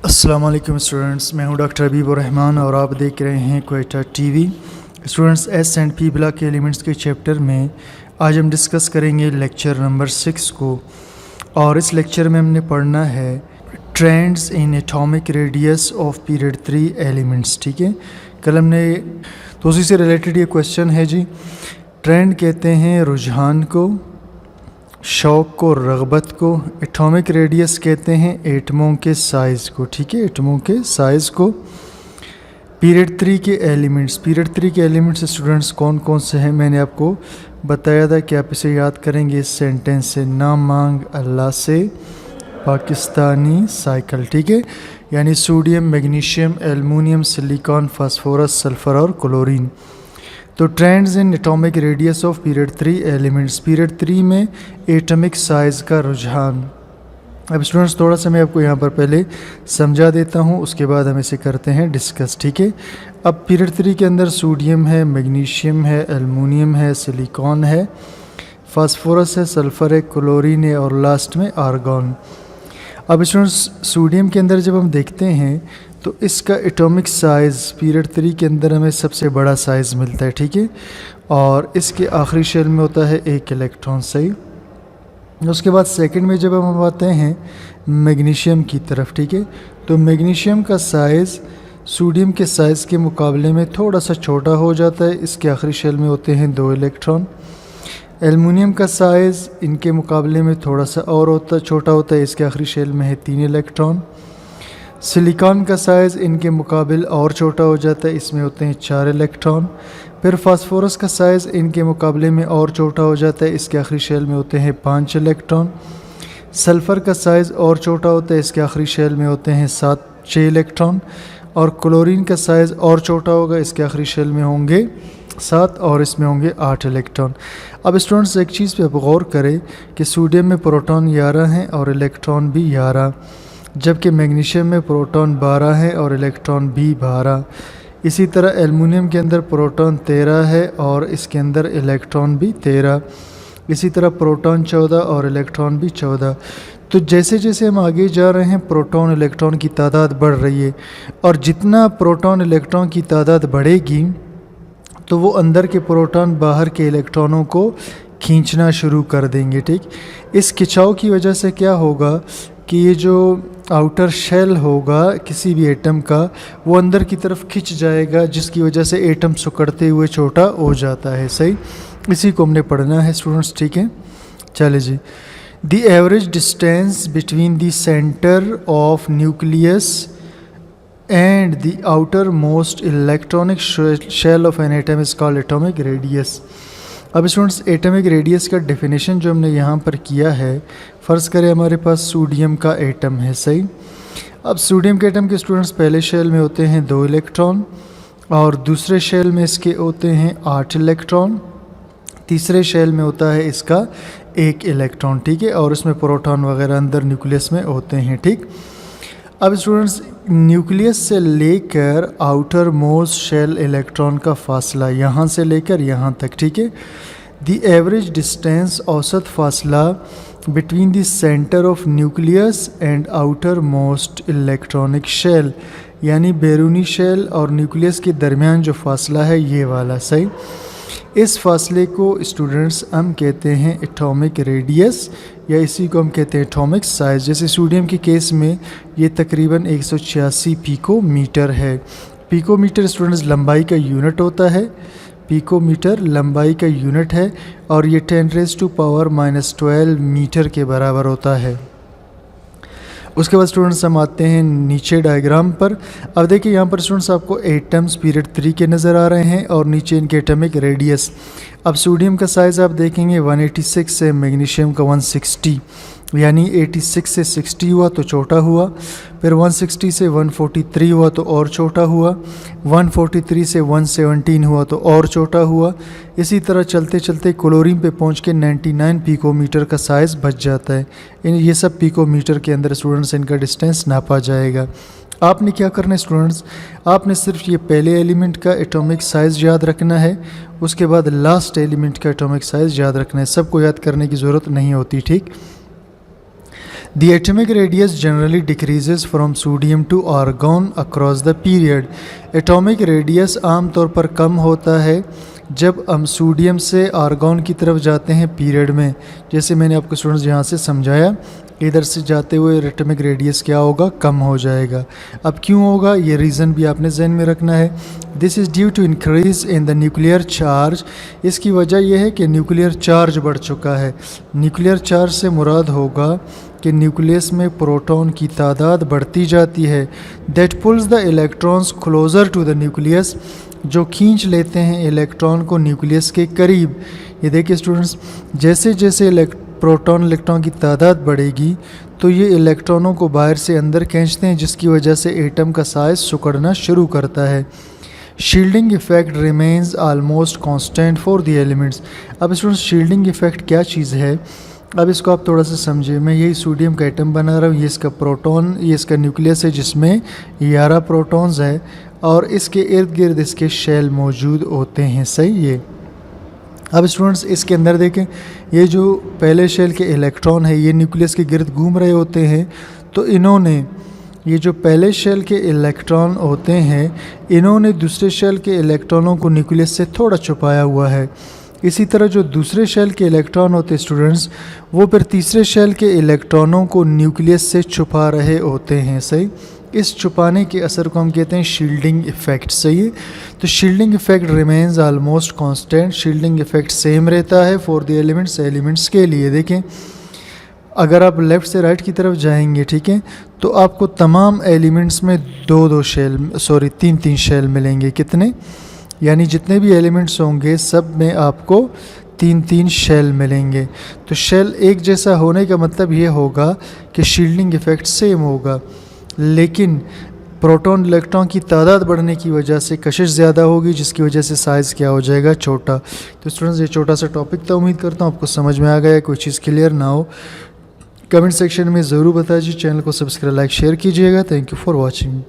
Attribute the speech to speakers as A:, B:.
A: अस्सलाम वालेकुम स्टूडेंट्स, मैं हूं डॉक्टर हबीब-उर-रहमान और आप देख रहे हैं Quetta TV. Students, S and P block के एलिमेंट्स के चैप्टर में आज हम डिस्कस करेंगे लेक्चर नंबर 6 को। और इस लेक्चर में हमने पढ़ना है trends in atomic radius of period 3 elements. ठीक है, कल हमने तो उसी से रिलेटेड ये क्वेश्चन है जी। ट्रेंड कहते हैं रुझान को, शौक़ को, रग़बत को। एटॉमिक रेडियस कहते हैं एटमों के साइज़ को। ठीक है, एटमों के साइज़ को। पीरियड 3 के एलिमेंट्स स्टूडेंट्स कौन कौन से हैं मैंने आपको बताया था कि आप इसे याद करेंगे इस सेंटेंस से, ना मांग अल्लाह से पाकिस्तानी साइकिल। ठीक है, यानी sodium, magnesium, aluminium, silicon, phosphorus, sulphur और क्लोरीन। तो trends in atomic radius of period 3 elements, period 3 में एटॉमिक साइज़ का रुझान। अब स्टूडेंट्स थोड़ा सा मैं आपको यहाँ पर पहले समझा देता हूँ, उसके बाद हम इसे करते हैं डिस्कस। ठीक है, अब पीरियड 3 के अंदर सोडियम है, मैग्नीशियम है, एल्युमिनियम है, सिलिकॉन है, फास्फोरस है, सल्फ़र है, क्लोरीन है और लास्ट में आर्गॉन। अब स्टूडेंट्स सोडियम के अंदर जब हम देखते हैं तो इसका एटॉमिक साइज़ पीरियड 3 के अंदर हमें सबसे बड़ा साइज़ मिलता है। ठीक है, और इसके आखिरी शेल में होता है 1 इलेक्ट्रॉन। सही। उसके बाद सेकंड में जब हम आते हैं मैग्नीशियम की तरफ, ठीक है, तो मैग्नीशियम का साइज़ सोडियम के साइज़ के मुकाबले में थोड़ा सा छोटा हो जाता है, इसके आखिरी शेल में होते हैं 2 इलेक्ट्रॉन। एल्युमिनियम का साइज़ इनके मुकाबले में थोड़ा सा और छोटा होता है, इसके आखिरी शेल में है 3 इलेक्ट्रॉन। सिलिकॉन का साइज़ इनके मुकाबले और छोटा हो जाता है, इसमें होते हैं 4 इलेक्ट्रॉन। फिर फास्फोरस का साइज़ इनके मुकाबले में और छोटा हो जाता है, इसके आखिरी शेल में होते हैं 5 इलेक्ट्रॉन। सल्फ़र का साइज़ और छोटा होता है, इसके आखिरी शेल में होते हैं 6 इलेक्ट्रॉन। और क्लोरीन का साइज़ और छोटा होगा, इसके आखिरी शेल में होंगे 7 और इसमें होंगे 8 इलेक्ट्रॉन। अब स्टूडेंट्स एक चीज़ पे आप गौर करें कि सोडियम में प्रोटॉन 11 हैं और इलेक्ट्रॉन भी 11, जबकि मैग्नीशियम में प्रोटॉन 12 है और इलेक्ट्रॉन भी 12। इसी तरह एल्युमिनियम के अंदर प्रोटॉन 13 है और इसके अंदर इलेक्ट्रॉन भी 13। इसी तरह प्रोटॉन 14 और इलेक्ट्रॉन भी 14। तो जैसे जैसे हम आगे जा रहे हैं प्रोटॉन इलेक्ट्रॉन की तादाद बढ़ रही है, और जितना प्रोटॉन इलेक्ट्रॉन की तादाद बढ़ेगी तो वो अंदर के प्रोटॉन बाहर के इलेक्ट्रॉनों को खींचना शुरू कर देंगे। ठीक, इस खिंचाव की वजह से क्या होगा कि ये जो आउटर शेल होगा किसी भी एटम का, वो अंदर की तरफ खिंच जाएगा, जिसकी वजह से एटम सिकुड़ते हुए छोटा हो जाता है। सही, इसी को हमने पढ़ना है स्टूडेंट्स। ठीक है, चले जी। The average distance between the centre of nucleus and the outer most electronic shell of an atom is called atomic radius. अब स्टूडेंट्स एटॉमिक रेडियस का डेफिनेशन जो हमने यहाँ पर किया है, फ़र्ज़ करें हमारे पास सोडियम का एटम है। सही। अब सोडियम के एटम के स्टूडेंट्स पहले शेल में होते हैं 2 इलेक्ट्रॉन और दूसरे शेल में इसके होते हैं 8 इलेक्ट्रॉन, तीसरे शेल में होता है इसका 1 इलेक्ट्रॉन। ठीक है, और इसमें प्रोटॉन वगैरह अंदर न्यूक्लियस में होते हैं। ठीक, अब स्टूडेंट्स न्यूक्लियस से लेकर आउटर मोस्ट शेल इलेक्ट्रॉन का फासला यहाँ से लेकर यहाँ तक। ठीक है, द एवरेज डिस्टेंस औसत फासला between the centre of nucleus and outer most electronic shell, यानी बैरूनी शेल और न्यूक्लियस के दरमियान जो फासला है ये वाला। सही, इस फासले को स्टूडेंट्स हम कहते हैं एटॉमिक रेडियस, या इसी को हम कहते हैं एटॉमिक साइज़। जैसे सोडियम के केस में ये तकरीबन 186 पिकोमीटर है। पिकोमीटर स्टूडेंट्स लंबाई का यूनिट होता है, पिकोमीटर लंबाई का यूनिट है और ये 10⁻⁻12 मीटर के बराबर होता है। उसके बाद स्टूडेंट्स हम आते हैं नीचे डायग्राम पर। अब देखिए यहाँ पर स्टूडेंट्स आपको एटम्स पीरियड 3 के नज़र आ रहे हैं और नीचे इनके एटॉमिक रेडियस। अब सोडियम का साइज़ आप देखेंगे 186 से मैग्नीशियम का 160, यानी 86 से 60 हुआ तो छोटा हुआ, फिर 160 से 143 हुआ तो और छोटा हुआ, 143 से 117 हुआ तो और छोटा हुआ। इसी तरह चलते चलते क्लोरीन पे पहुंच के 99 पिकोमीटर का साइज़ बच जाता है। ये सब पिकोमीटर के अंदर स्टूडेंट्स इनका डिस्टेंस नापा जाएगा। आपने क्या करना है स्टूडेंट्स, आपने सिर्फ ये पहले एलिमेंट का एटॉमिक साइज़ याद रखना है, उसके बाद लास्ट एलिमेंट का एटॉमिक साइज़ याद रखना है। सबको याद करने की ज़रूरत नहीं होती। ठीक, The atomic radius generally decreases from sodium to argon across the period. Atomic radius आमतौर पर कम होता है जब हम सोडियम से आर्गॉन की तरफ जाते हैं पीरियड में। जैसे मैंने आपको स्टूडेंट्स यहाँ से समझाया, इधर से जाते हुए एटॉमिक रेडियस क्या होगा, कम हो जाएगा। अब क्यों होगा, ये रीज़न भी आपने जहन में रखना है। This is due to increase in the nuclear charge. इसकी वजह यह है कि न्यूक्लियर चार्ज बढ़ चुका है। न्यूक्लियर चार्ज से मुराद होगा कि न्यूक्लियस में प्रोटॉन की तादाद बढ़ती जाती है। That pulls the electrons closer to the nucleus, जो खींच लेते हैं इलेक्ट्रॉन को न्यूक्लियस के करीब। ये देखिए स्टूडेंट्स, जैसे जैसे प्रोटॉन इलेक्ट्रॉन की तादाद बढ़ेगी तो ये इलेक्ट्रॉनों को बाहर से अंदर खींचते हैं, जिसकी वजह से एटम का साइज सिकुड़ना शुरू करता है। Shielding effect remains almost constant for the elements. अब स्टूडेंट्स, शील्डिंग इफेक्ट क्या चीज़ है, अब इसको आप थोड़ा सा समझिए। मैं यही सोडियम का एटम बना रहा हूँ, ये इसका प्रोटॉन, ये इसका न्यूक्लियस है जिसमें 11 प्रोटॉन्स है और इसके इर्द गिर्द इसके शेल मौजूद होते हैं। सही है। अब स्टूडेंट्स, इसके अंदर देखें, ये जो पहले शेल के इलेक्ट्रॉन है ये न्यूक्लियस के गिर्द घूम रहे होते हैं। तो इन्होंने, ये जो पहले शेल के इलेक्ट्रॉन होते हैं, इन्होंने दूसरे शेल के इलेक्ट्रॉनों को न्यूक्लियस से थोड़ा छुपाया हुआ है। इसी तरह जो दूसरे शेल के इलेक्ट्रॉन होते हैं स्टूडेंट्स, वो फिर तीसरे शेल के इलेक्ट्रॉनों को न्यूक्लियस से छुपा रहे होते हैं। सही। इस छुपाने के असर को हम कहते हैं शील्डिंग इफेक्ट। सही है। तो shielding effect remains almost constant. Shielding effect same रहता है फॉर द एलिमेंट्स के लिए। देखें, अगर आप लेफ़्ट से राइट की तरफ जाएंगे, ठीक है, तो आपको तमाम एलिमेंट्स में तीन तीन शेल मिलेंगे। कितने, यानी जितने भी एलिमेंट्स होंगे सब में आपको तीन तीन शेल मिलेंगे। तो शेल एक जैसा होने का मतलब ये होगा कि शील्डिंग इफेक्ट सेम होगा, लेकिन प्रोटॉन इलेक्ट्रॉन की तादाद बढ़ने की वजह से कशिश ज़्यादा होगी, जिसकी वजह से साइज़ क्या हो जाएगा, छोटा। तो स्टूडेंट्स, ये छोटा सा टॉपिक था। उम्मीद करता हूँ आपको समझ में आ गया। कोई चीज़ क्लियर ना हो कमेंट सेक्शन में ज़रूर बताइए। चैनल को सब्सक्राइब, लाइक, शेयर कीजिएगा। Thank you for watching.